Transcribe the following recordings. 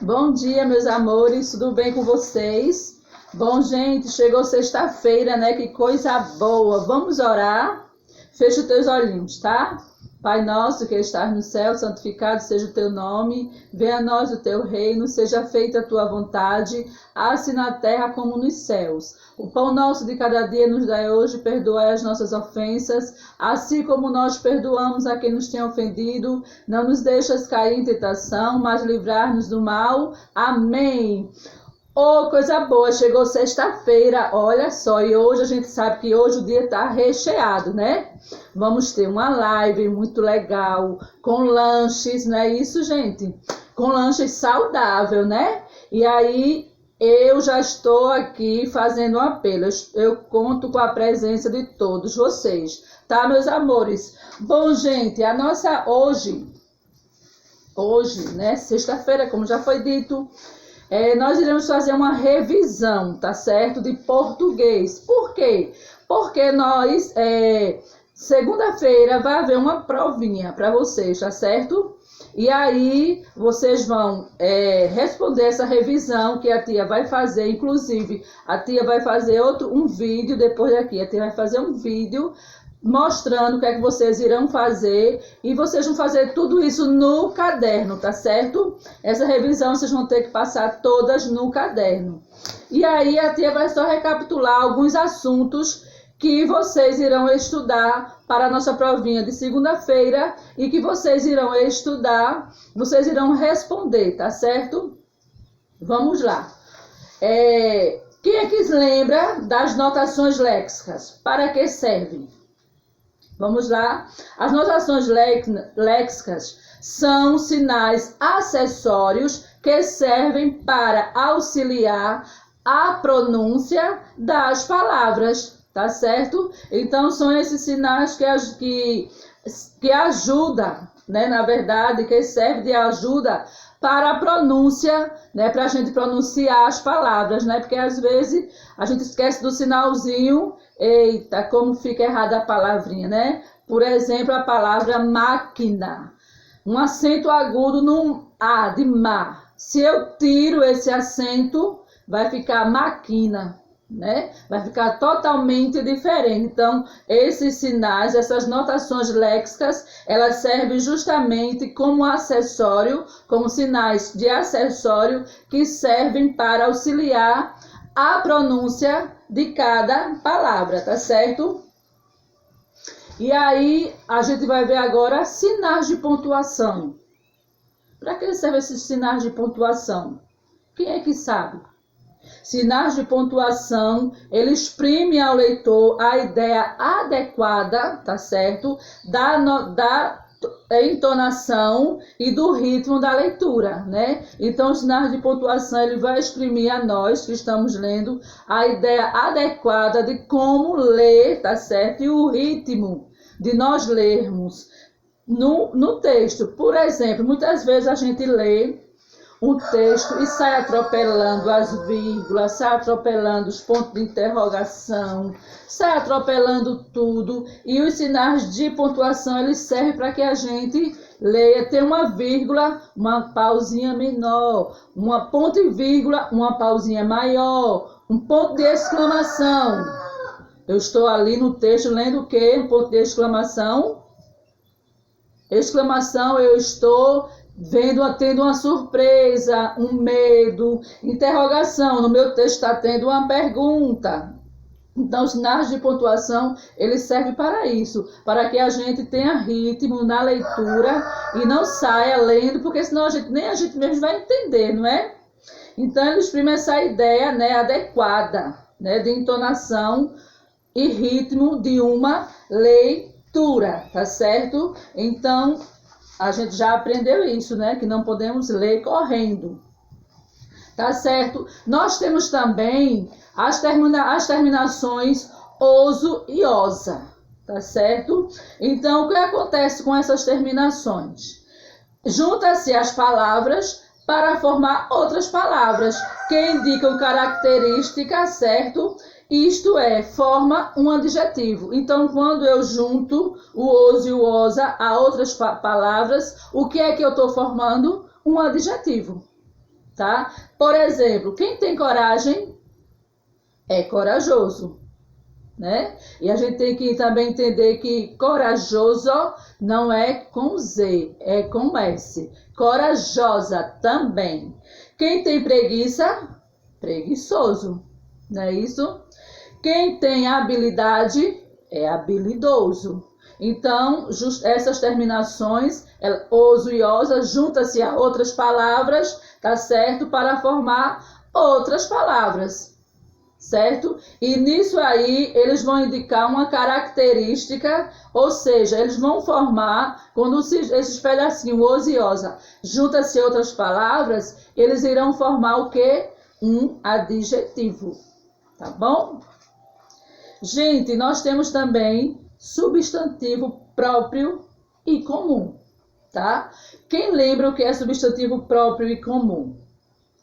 Bom dia, meus amores, tudo bem com vocês? Bom, gente, chegou sexta-feira, né? Que coisa boa. Vamos orar? Fecha os teus olhinhos, tá? Pai nosso que estás no céu, santificado seja o teu nome. Venha a nós o teu reino, seja feita a tua vontade, assim na terra como nos céus. O pão nosso de cada dia nos dai hoje, perdoai as nossas ofensas, assim como nós perdoamos a quem nos tem ofendido. Não nos deixas cair em tentação, mas livrar-nos do mal. Amém. Oh, coisa boa, chegou sexta-feira, olha só, e hoje a gente sabe que hoje o dia tá recheado, né? Vamos ter uma live muito legal, com lanches, não é isso, gente? Com lanches saudável, né? E aí, eu já estou aqui fazendo um apelo, eu conto com a presença de todos vocês, tá, meus amores? Bom, gente, a nossa hoje, né, sexta-feira, como já foi dito, nós iremos fazer uma revisão, tá certo? De português. Por quê? Porque nós, segunda-feira, vai haver uma provinha para vocês, tá certo? E aí, vocês vão responder essa revisão que a tia vai fazer. Inclusive, a tia vai fazer um vídeo depois daqui. A tia vai fazer um vídeo mostrando o que é que vocês irão fazer, e vocês vão fazer tudo isso no caderno, tá certo? Essa revisão vocês vão ter que passar todas no caderno. E aí a tia vai só recapitular alguns assuntos que vocês irão estudar para a nossa provinha de segunda-feira e que vocês irão estudar, vocês irão responder, tá certo? Vamos lá. Quem é que lembra das notações léxicas? Para que servem? Vamos lá. As notações léxicas são sinais acessórios que servem para auxiliar a pronúncia das palavras, tá certo? Então, são esses sinais que ajudam, né? Na verdade, que servem de ajuda para a pronúncia, né? Para a gente pronunciar as palavras, né? Porque às vezes a gente esquece do sinalzinho. Eita, como fica errada a palavrinha, né? Por exemplo, a palavra máquina. Um acento agudo no A de má. Se eu tiro esse acento, vai ficar máquina, né? Vai ficar totalmente diferente. Então, esses sinais, essas notações léxicas, elas servem justamente como acessório, como sinais de acessório que servem para auxiliar a pronúncia de cada palavra, tá certo? E aí, a gente vai ver agora sinais de pontuação. Para que servem esses sinais de pontuação? Quem é que sabe? Sinais de pontuação, ele exprime ao leitor a ideia adequada, tá certo? Da entonação e do ritmo da leitura, né? Então, os sinais de pontuação, ele vai exprimir a nós que estamos lendo a ideia adequada de como ler, tá certo? E o ritmo de nós lermos no texto. Por exemplo, muitas vezes a gente lê um texto e sai atropelando as vírgulas, sai atropelando os pontos de interrogação, sai atropelando tudo. E os sinais de pontuação, eles servem para que a gente leia. Tem uma vírgula, uma pausinha menor, uma ponto e vírgula, uma pausinha maior, um ponto de exclamação. Eu estou ali no texto lendo o quê? Um ponto de exclamação. Exclamação, eu estou tendo uma surpresa, um medo. Interrogação, no meu texto está tendo uma pergunta. Então, os sinais de pontuação, eles servem para isso, para que a gente tenha ritmo na leitura e não saia lendo, porque senão nem a gente mesmo vai entender, não é? Então, ele exprime essa ideia, né, adequada, né, de entonação e ritmo de uma leitura, tá certo? Então, a gente já aprendeu isso, né? Que não podemos ler correndo. Tá certo? Nós temos também as terminações oso e osa. Tá certo? Então, o que acontece com essas terminações? Junta-se as palavras para formar outras palavras que indicam características, certo? Isto é, forma um adjetivo. Então, quando eu junto o oso e o osa a outras palavras, o que é que eu estou formando? Um adjetivo. tá? Por exemplo, quem tem coragem é corajoso, né? E a gente tem que também entender que corajoso não é com Z, é com S. Corajosa também. Quem tem preguiça, preguiçoso, não é isso? Quem tem habilidade é habilidoso. Então, essas terminações, oso e osa, junta-se a outras palavras, tá certo? Para formar outras palavras, certo? E nisso aí, eles vão indicar uma característica, ou seja, eles vão formar, quando esses pedacinhos, oso e osa, junta-se a outras palavras, eles irão formar o quê? Um adjetivo, tá bom? Gente, nós temos também substantivo próprio e comum, tá? Quem lembra o que é substantivo próprio e comum?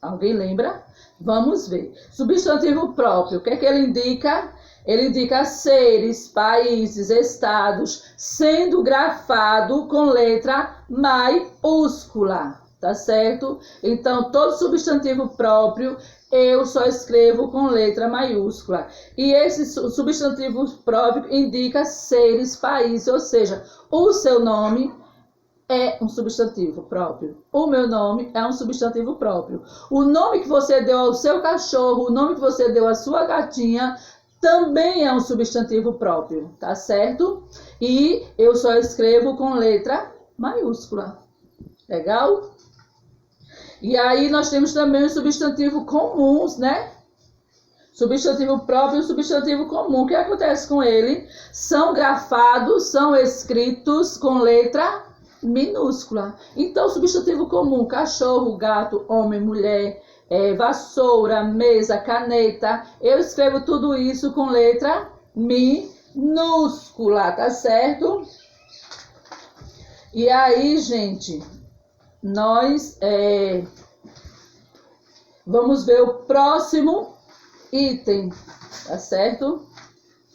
Alguém lembra? Vamos ver. Substantivo próprio, o que é que ele indica? Ele indica seres, países, estados, sendo grafado com letra maiúscula, tá certo? Então, todo substantivo próprio eu só escrevo com letra maiúscula. E esse substantivo próprio indica seres, países, ou seja, o seu nome é um substantivo próprio. O meu nome é um substantivo próprio. O nome que você deu ao seu cachorro, o nome que você deu à sua gatinha, também é um substantivo próprio, tá certo? E eu só escrevo com letra maiúscula. Legal? E aí nós temos também os substantivos comuns, né? Substantivo próprio e substantivo comum. O que acontece com ele? São grafados, são escritos com letra minúscula. Então, substantivo comum, cachorro, gato, homem, mulher, vassoura, mesa, caneta. Eu escrevo tudo isso com letra minúscula, tá certo? E aí, gente, nós vamos ver o próximo item, tá certo?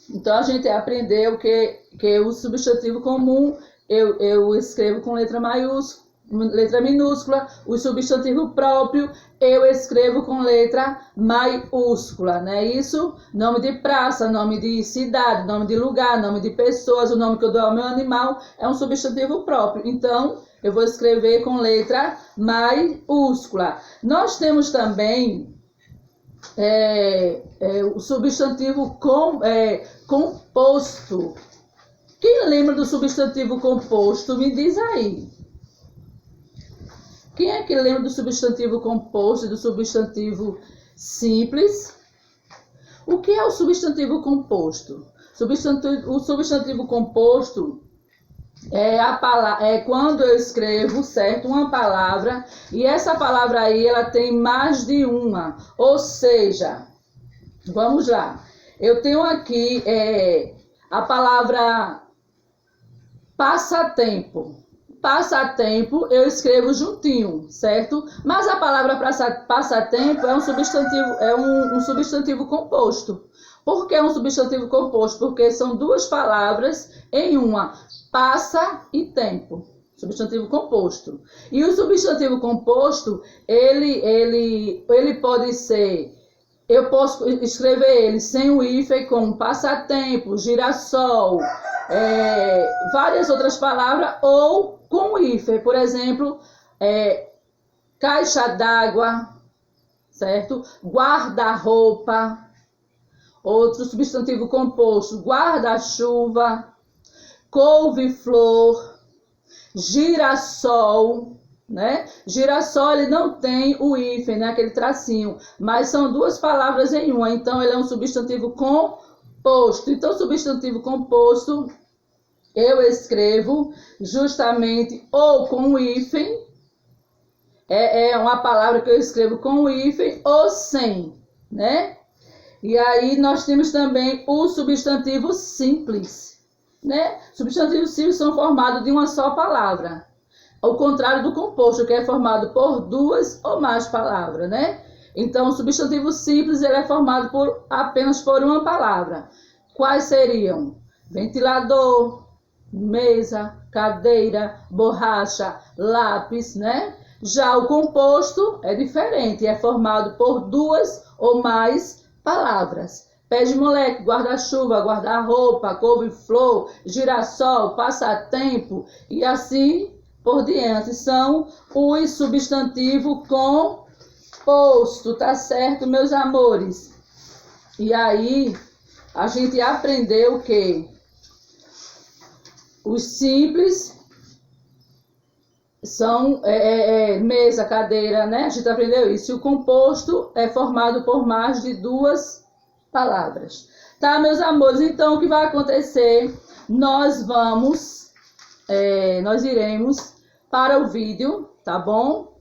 Então, a gente aprendeu que o substantivo comum eu escrevo com letra maiúscula, letra minúscula. O substantivo próprio eu escrevo com letra maiúscula, né? Isso, nome de praça, nome de cidade, nome de lugar, nome de pessoas, o nome que eu dou ao meu animal é um substantivo próprio. Então, eu vou escrever com letra maiúscula. Nós temos também o substantivo composto. Quem lembra do substantivo composto, me diz aí. Quem é que lembra do substantivo composto e do substantivo simples? O que é o substantivo composto? O substantivo composto é quando eu escrevo, certo, uma palavra, e essa palavra aí, ela tem mais de uma. Ou seja, vamos lá. Eu tenho aqui a palavra passatempo. Passatempo eu escrevo juntinho, certo? Mas a palavra passatempo é um substantivo composto. Por que é um substantivo composto? Porque são duas palavras em uma, passa e tempo. Substantivo composto. E o substantivo composto, ele pode ser, eu posso escrever ele sem o hífen, como passatempo, girassol, várias outras palavras, ou com o hífen, por exemplo, caixa d'água, certo? Guarda-roupa. Outro substantivo composto, guarda-chuva, couve-flor, girassol, né? Girassol, ele não tem o hífen, né? Aquele tracinho, mas são duas palavras em uma, então ele é um substantivo composto. Então, substantivo composto, eu escrevo justamente ou com o hífen, é uma palavra que eu escrevo com o hífen ou sem, né? E aí nós temos também o substantivo simples, né? Substantivos simples são formados de uma só palavra, ao contrário do composto, que é formado por duas ou mais palavras, né? Então, o substantivo simples ele é formado apenas por uma palavra. Quais seriam? Ventilador, mesa, cadeira, borracha, lápis, né? Já o composto é diferente, é formado por duas ou mais palavras. Pé de moleque, guarda-chuva, guarda-roupa, couve-flor, girassol, passatempo e assim por diante. São os substantivos compostos, tá certo, meus amores? E aí, a gente aprendeu o quê? Os simples são mesa, cadeira, né? A gente aprendeu isso. E o composto é formado por mais de duas palavras. Tá, meus amores? Então, o que vai acontecer? Nós iremos para o vídeo, tá bom?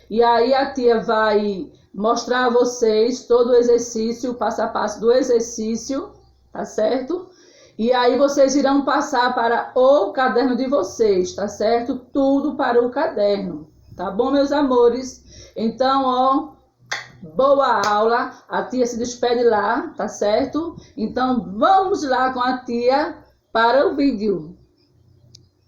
E aí a tia vai mostrar a vocês todo o exercício, o passo a passo do exercício, tá certo? E aí vocês irão passar para o caderno de vocês, tá certo? Tudo para o caderno, tá bom, meus amores? Então, ó, boa aula. A tia se despede lá, tá certo? Então, vamos lá com a tia para o vídeo.